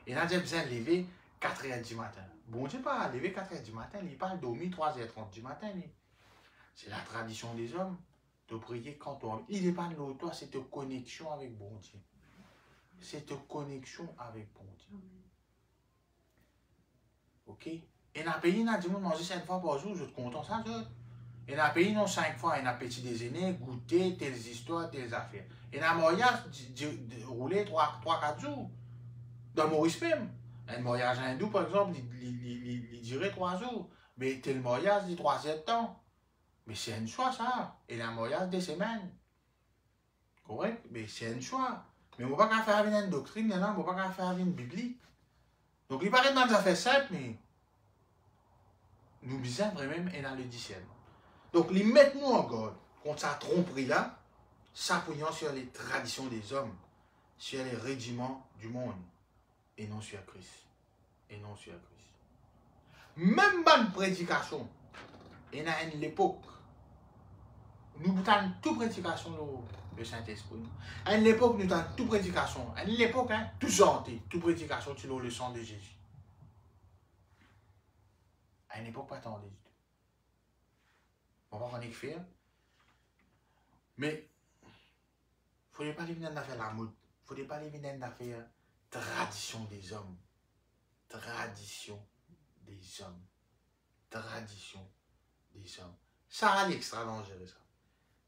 Et là, j'ai besoin de lever 4 h du matin. Bon Dieu, pas lever 4 h du matin, il pas dormir 3 h 30 du matin. C'est la tradition des hommes de prier quand on. Il n'est pas de l'autre, c'est ta connexion avec bon Dieu. C'est ta connexion avec bon Dieu. Ok? Et dans le pays, on a dit, manger 5 fois par jour, je suis content ça, je. Et dans le pays, non 5 fois, il y a un petit déjeuner, goûter, telles histoires, telles affaires. Et dans le mariage, rouler 3-4 jours. Dans le Maurice même. Un mariage hindou, par exemple, il dirait 3 jours. Mais tel mariage, il dit 3-7 temps. Mais c'est un choix, ça. Et le mariage, des semaines. Correct? Mais c'est un choix. Mais on ne peut pas faire avec une doctrine, on ne peut pas faire avec une biblique. Donc, il paraît dans des affaires simples, mais nous disons vraiment et dans le discernement. Donc, les mettre nous en garde contre sa tromperie-là, s'appuyant sur les traditions des hommes, sur les rudiments du monde, et non sur Christ. Et non sur Christ. Même bonne prédication, et dans l'époque, nous avons toute prédication le Saint-Esprit. À l'époque, nous avons toute prédication. À l'époque, tout santé, toute prédication sur le sang de Jésus. À une époque, pas tant du tout. On va en faire. Mais, il ne faudrait pas les venir d'affaire la mode. Il ne faudrait pas les venir d'affaire tradition des hommes. Tradition des hommes. Tradition des hommes. Ça, l'extra dangereux, ça.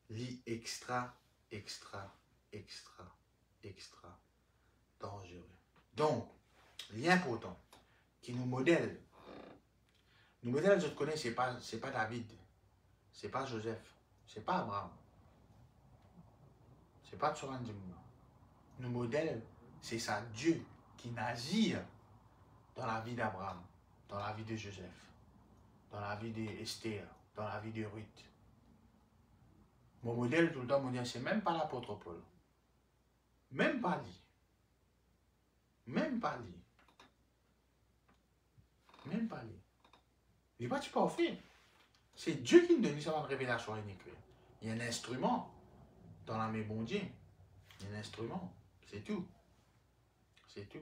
L'extra dangereux. Donc, l'important qui nous modèle. Nous modèle, je te connais, c'est pas David, c'est pas Joseph, c'est pas Abraham, c'est pas Tsoran Dimouna. Nous modèle, c'est ça, Dieu qui n'agit dans la vie d'Abraham, dans la vie de Joseph, dans la vie d'Esther, dans la vie de Ruth. Mon modèle, tout le temps, c'est même pas l'apôtre Paul. Même pas lui. Même pas lui. Même pas lui. Il n'est pas parfait. C'est Dieu qui nous donne ça dans la révélation unique. Il y a un instrument dans la main bon Dieu. Il y a un instrument. C'est tout. C'est tout.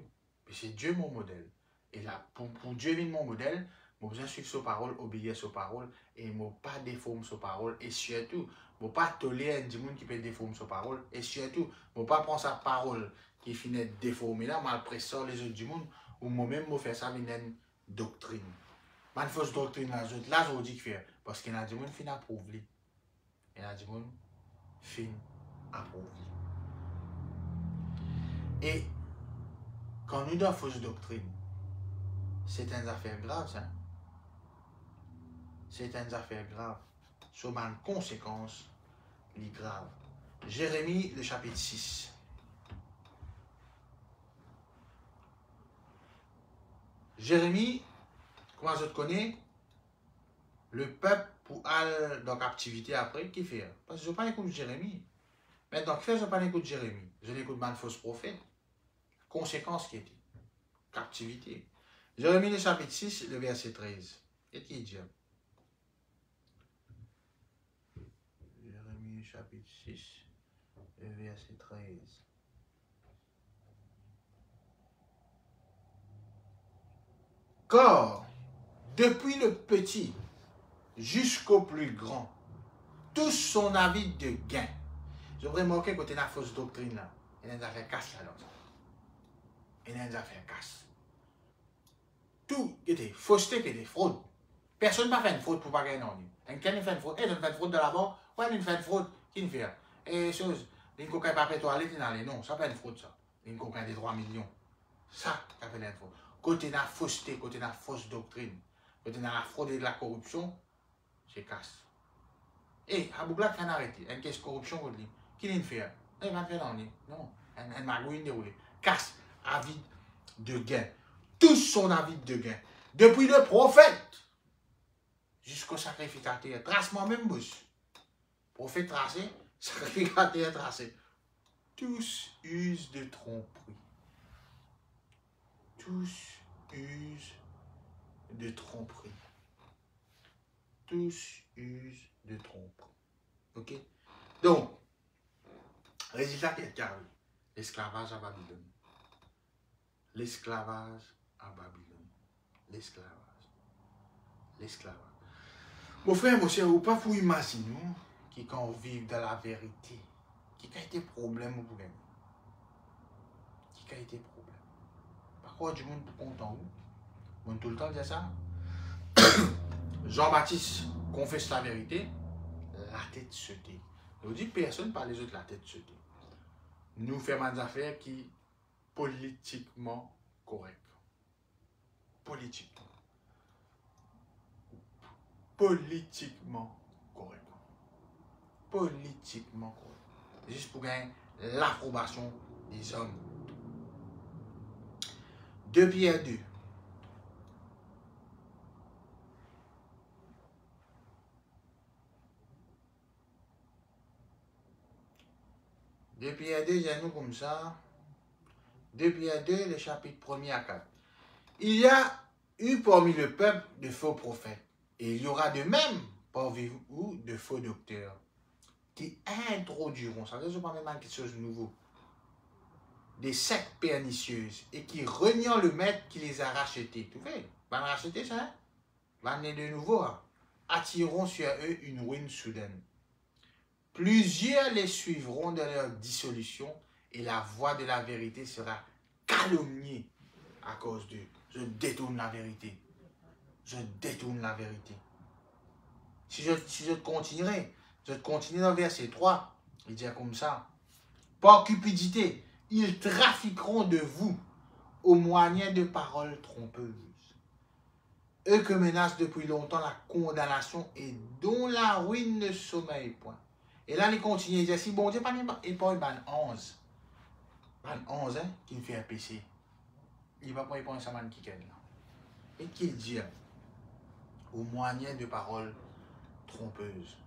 Et c'est Dieu mon modèle. Et là, pour Dieu venir mon modèle, Moi, besoin de suivre sa parole, obéir sa parole, et moi, pas déformer sa parole, et surtout, moi, pas tolérer un monde qui peut déformer sa parole, et surtout, moi, pas prendre sa parole qui finit de déformer là, mal pressant les autres du monde, ou moi-même, moi, faire ça avec une doctrine. Une fausse doctrine, là, je dis que faire, parce qu'il y a des gens qui finissent à prouver. Il y a des gens qui finissent à prouver. Et, quand nous avons fausse doctrine, c'est une affaire grave, ça. C'est une affaire grave. Sur une conséquence, les grave. Jérémie, le chapitre 6. Jérémie, comment je te connais? Le peuple pour aller dans la captivité après, qui fait? Parce que je ne pas écouter Jérémie. Maintenant, qui fait je ne pas écouter Jérémie? Je l'écoute un faux prophète. Conséquence qui était? Captivité. Jérémie, le chapitre 6, le verset 13. Qu'est-ce qu'il dit? Jérémie, chapitre 6, le verset 13. Car, depuis le petit jusqu'au plus grand, tous sont avides de gain. Je voudrais remarquer que tu as la fausse doctrine là. Il y a des affaires casse là. Il y a des affaires casse. Tout était fausseté, qui était fraude. Personne n'a fait une fraude pour pas gagner en ligne. Quelqu'un fait une fraude. Il fait une fraude de là-bas. Ouais, il fait une fraude. Qui ne fait? Et chose, il ne coquin pas fait toilette, il n'allait. Non, ça pas une fraude ça. Il ne coquin des 3 millions. Ça, ça fait une fraude. Côté de la fausseté, côté de la fausse doctrine, côté de la fraude et de la corruption, c'est casse. Et, à Bougla, il faut arrêter. Une caisse de corruption, qui ne fait? Il va faire en ligne. Non, elle m'a déroulé. Casse, avide de gain. Tous sont avides de gain. Depuis le prophète jusqu'au sacrificateur. Trace-moi même, bouche. Prophète tracé, sacrificateur tracé. Tous usent de tromperie. Tous usent de tromperie. Tous usent de tromperie. Ok? Donc, résultat qui est carré. L'esclavage à Babylone. L'esclavage à Babylone. L'esclavage. L'esclavage. Mon frère, mon cher, ou pas pour imaginer qui quand on vit dans la vérité, qui a été problème ou problème. Qui a été problème. Par quoi du monde content où? On tout le temps dit ça. Jean-Baptiste confesse la vérité, la tête se tait. On dit personne par les autres la tête se tait. Nous faisons des affaires qui politiquement correctes. Politiquement. Politiquement correct. Politiquement correct. Juste pour gagner l'approbation des hommes. 2 Pierre 2. Deux Pierre 2, j'ai nous comme ça. 2 Pierre 2, le chapitre 1er à 4. Il y a eu parmi le peuple de faux prophètes. Et il y aura de même parmi vous de faux docteurs qui introduiront, ça veut dire pas même quelque chose de nouveau, des sectes pernicieuses et qui reniant le maître qui les a rachetés. Tu vois, va racheter ça, hein? Va naître de nouveau, hein? Attireront sur eux une ruine soudaine. Plusieurs les suivront dans leur dissolution et la voie de la vérité sera calomniée à cause d'eux. Je détourne la vérité. Je détourne la vérité. Si je continuerai, je continue dans le verset 3, il dit comme ça. Par cupidité, ils trafiqueront de vous au moyen de paroles trompeuses. Eux que menace depuis longtemps la condamnation et dont la ruine ne sommeille point. Et là, il continue, il dit, si bon Dieu, pas une 11. Ban 11, hein, qui me fait un péché. Il va pas répondre à ça, man, qui gagne là. Et qu'il dit, au moyen de paroles trompeuses.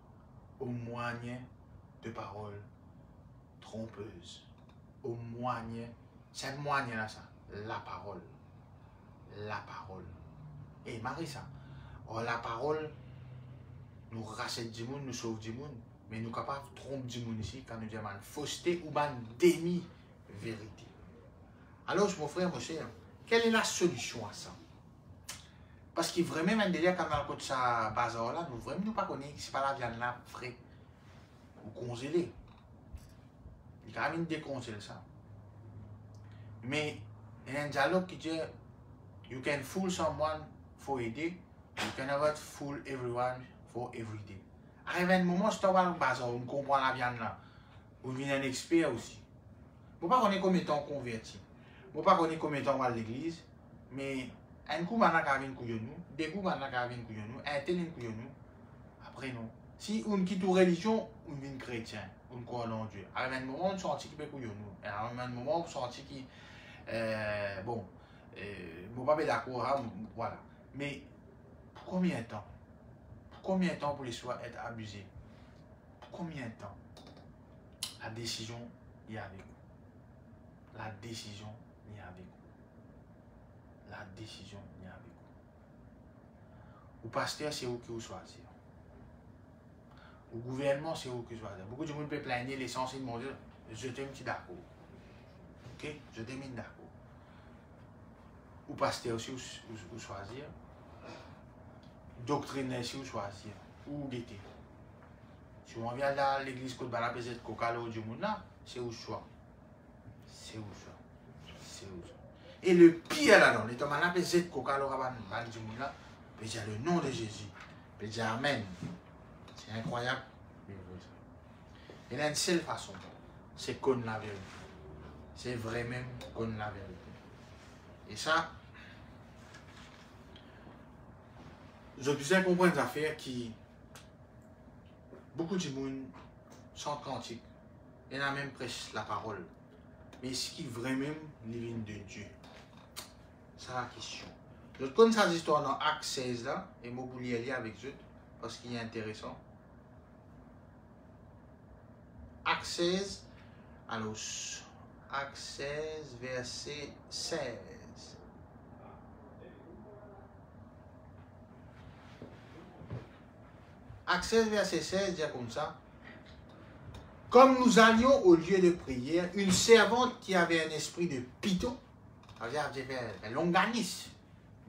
Au moyen de paroles trompeuses. Au moyen, c'est un moyen là, ça. La parole. La parole. Et Marie, ça. Or, la parole, nous rachète du monde, nous sauve du monde. Mais nous sommes capables de tromper du monde ici quand nous disons une fausseté ou une demi-vérité. Alors, mon frère, mon cher, quelle est la solution à ça? Parce que vraiment, un délire quand on a côté ça bazar là, nous vraiment nous pas connaître si pas la viande là frais ou congelée. Il y a quand même décongeler ça. Mais il y a un dialogue qui dit you can fool someone for a day, you can never fool everyone for every day. Arrive un moment, si tu vas au bazar, on comprend la viande là. Vous venez un expert aussi. Je ne sais pas combien de temps converti. Je ne sais pas combien de temps on va à l'église. Mais un coup, maintenant, il y a un coup de nous. Deux coups, maintenant, il y a un coup de nous. Un tel, un coup de nous. Après, non. Si on quitte la religion, on devient chrétien. On croit en Dieu. À un moment, on sent qu'il peut couiller nous. À un moment, on sent qu'il. Bon. Je ne suis pas d'accord. Voilà. Mais pour combien de temps? Pour combien de temps pour les soins être abusés? Pour combien de temps? La décision est avec vous. La décision est avec vous. La décision est avec vous. Au pasteur, c'est vous qui vous choisissez. Au gouvernement, c'est vous qui choisissez. Beaucoup de gens peuvent plaigner l'essentiel de mon Dieu. Je t'aime d'accord. Ok? Je t'aime d'accord. Au pasteur aussi, vous choisir. Doctrine aussi, vous choisir. Ou guetter. Si on vient dans l'église Côte Bala, peut-être Coca, du monde là, c'est au choix. C'est au choix. C'est au choix. Et le pire là-dedans, les tomats là, peut-être Coca, du monde là, peut dire le nom de Jésus. Peut dire Amen. C'est incroyable. Il y a une seule façon, c'est connaître la vérité. C'est vraiment connaître la vérité. Et ça, je dois comprendre des affaires qui. Beaucoup de gens sont cantiques. Il y en a même prêche la parole. Mais ce qui est vraiment l'ivine de Dieu? C'est la question. Je connais cette histoire dans Acte 16 là, et je vais lire avec eux parce qu'il est intéressant. Acte 16, alors, Acte 16, verset 16. Acte 16, verset 16, dit comme ça. Comme nous allions au lieu de prière, une servante qui avait un esprit de python, un longanisme,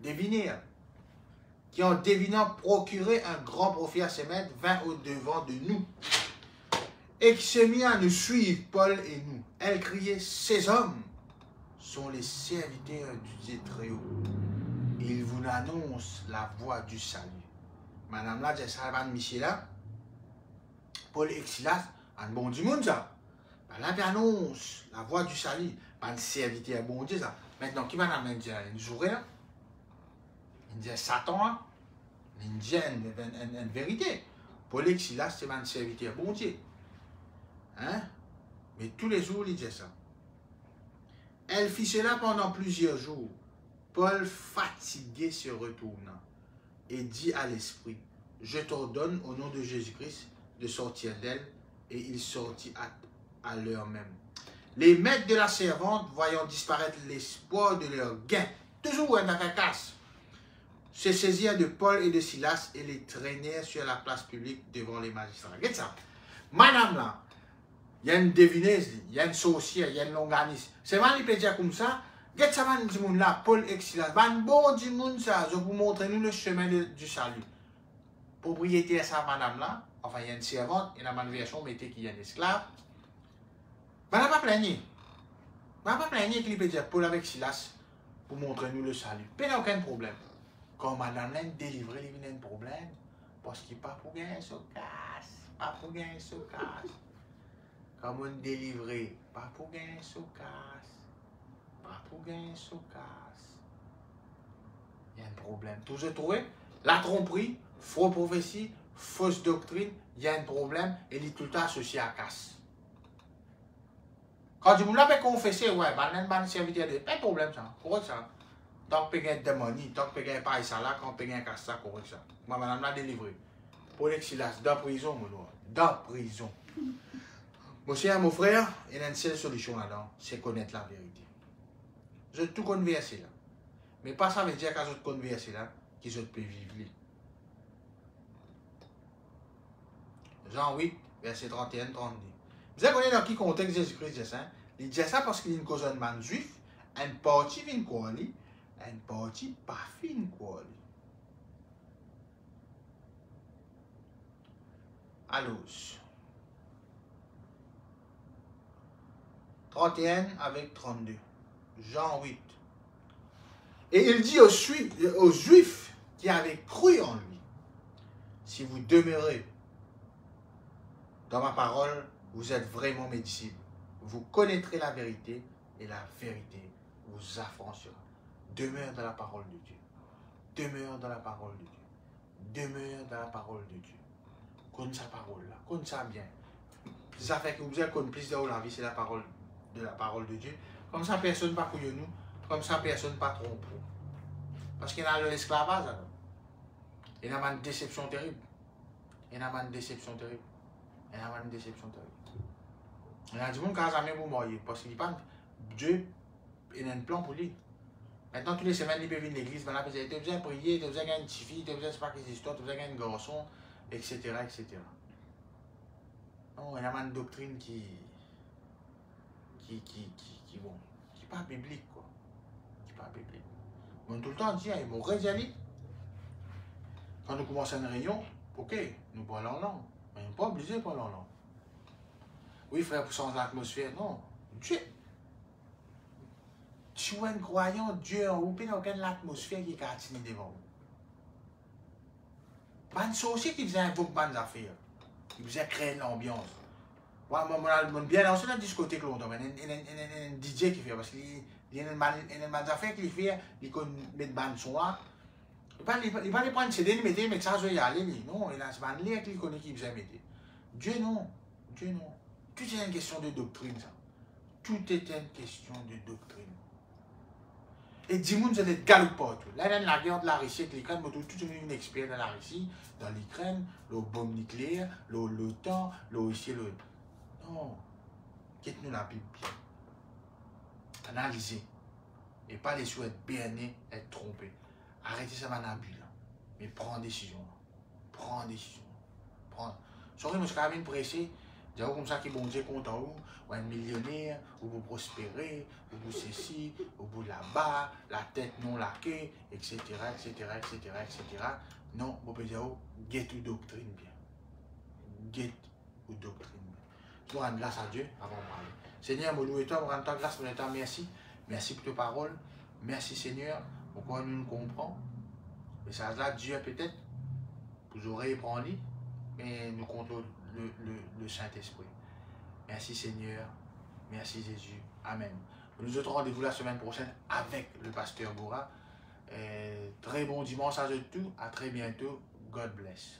deviner, qui en devinant procurait un grand profit à ses maîtres, vint au devant de nous, et qui se mit à nous suivre, Paul et nous. Elle criait, ces hommes sont les serviteurs du Dieu très haut. Ils vous annoncent la voie du salut. Madame là, j'ai salvé Michel là, Paul et Silas, un bon du monde ça. Là, il annonce la voie du salut. Un serviteur bon Dieu ça. Maintenant, qui va nous dire une journée là? Il dit Satan là. Il dit une vérité. Paul et Silas, c'est un serviteur bon Dieu. Hein? Mais tous les jours, il dit ça. Elle fit cela pendant plusieurs jours. Paul, fatigué, se retourna et dit à l'esprit, je t'ordonne au nom de Jésus-Christ de sortir d'elle. Et il sortit à l'heure même. Les maîtres de la servante, voyant disparaître l'espoir de leur gain, toujours un casse, se saisirent de Paul et de Silas et les traînèrent sur la place publique devant les magistrats. Regarde ça. Madame là, il y a une devineuse, il y a une sorcière, il y a une longaniste. C'est mal, il peut dire comme ça. Regarde ça, man, du monde là, Paul et Silas. Ban bon du monde ça, je vous montre nous le chemin du salut. Propriétaire ça, madame là. Enfin, il y a une servante, il y a une version, mettez qu'il y a un esclave. Ben, on n'a pas plaigné. On n'a pas plaigné qu'il peut dire Paul avec Silas pour montrer nous le salut. Il n'y a aucun problème. Quand madame l'a délivré, il y a un problème. Parce qu'il n'y a pas pour gagner ce casse. Pas pour gagner ce casse. Quand on délivré, pas pour gagner ce casse. Pas pour gagner ce casse. Il y a un problème. Tout se trouve, la tromperie, faux prophétie, fausse doctrine, il y a un problème et il est tout le temps associé à casse. Quand tu me l'as confessé, ouais, ben, serviteur de pas de problème ça, correct ça. Tant que tu as des démonies, tant que tu as pas ça là, quand tu as un casse ça, correct ça. Moi, madame l'a délivré. Pour l'exilage, dans la prison, mon doigt. Dans la prison. Monsieur, mon frère, il y a une seule solution là-dedans, c'est connaître la vérité. Je tout converser là. Mais pas ça veut dire qu'à je te converser là, qu'ils peux vivre. Jean 8, verset 31-32. Vous savez dans qui contexte Jésus-Christ dit ça? Il dit ça parce qu'il y a une cause de juif, une partie vient quoi, une partie pas fin quoi. Allons. 31 avec 32. Jean 8. Et il dit aux Juifs qui avaient cru en lui, si vous demeurez dans ma parole, vous êtes vraiment mes disciples. Vous connaîtrez la vérité et la vérité vous affranchira. Demeure dans la parole de Dieu. Demeure dans la parole de Dieu. Demeure dans la parole de Dieu. Connais sa parole là. Connais ça bien. Ça fait que vous avez connu plus de la vie, c'est la parole de Dieu. Comme ça, personne ne va couiller nous. Comme ça, personne ne va tromper. Parce qu'il y a l'esclavage alors. Il y a une déception terrible. Il y a une déception terrible. Il y a une déception terrible. Il y a du monde qui a jamais pour mourir. Parce qu'il pense Dieu il a un plan pour lui. Maintenant, toutes les semaines, il peut venir à l'église. Tu as besoin de prier, tu as besoin de une petite fille, tu as besoin de faire des histoires, tu as besoin d'un garçon, etc. etc. Non, il y a une doctrine qui n'est pas biblique, quoi. Qui n'est pas biblique. Mais tout le temps, on dit, il m'aurait dit, quand nous commençons une réunion, ok, nous parlons en langue. Mais on n'est pas obligé de parler en langue. Oui, frère, pour changer l'atmosphère, non. Dieu. Tu es un croyant, Dieu en haut, dans aucune atmosphère qui est cartinée devant vous. Pas une sorcier qui faisait un beau ban d'affaires. Qui faisait créer l'ambiance. Moi, bien dans une discothèque longtemps, mais il y a un DJ qui fait, parce qu'il y a un ban d'affaires qui fait, il met le ban son là. Il ne va pas prendre CD, il met ça, je vais y aller. Non, il y a un ban là qui connaît qui faisait mettre. Dieu non. Dieu non. Tout est une question de doctrine, ça. Tout est une question de doctrine. Et dis-moi, vous êtes galop partout. Là, dans la guerre de la Russie avec l'Ukraine, tout le monde est un expert dans la Russie, dans l'Ukraine, le bombe nucléaire, l'OTAN, ici, le. Non. Quitte-nous la Bible. Analysez. Et pas les souhaits BNE être trompés. Arrêtez ça, manabule. Mais prends décision. Prends décision. Prends. Sorry, je suis quand même pressé. Dire comme ça, qui bon Dieu content ou un millionnaire, ou vous prospérer, ou vous ceci, ou vous là-bas, la tête non laquée, etc., etc., etc., etc. Non, vous pouvez dire, get ou doctrine bien. Get ou doctrine bien. Je vous rends grâce à Dieu avant de parler. Seigneur, mon et toi, vous rendons grâce pour l'état, merci. Merci pour tes paroles. Merci Seigneur, pourquoi nous nous comprenons. Mais ça là, Dieu peut-être, vous aurez pris, mais nous comptons le Saint-Esprit. Merci Seigneur, merci Jésus, Amen. Nous autres rendez-vous la semaine prochaine avec le pasteur Boura. Très bon dimanche à tous, à très bientôt, God bless.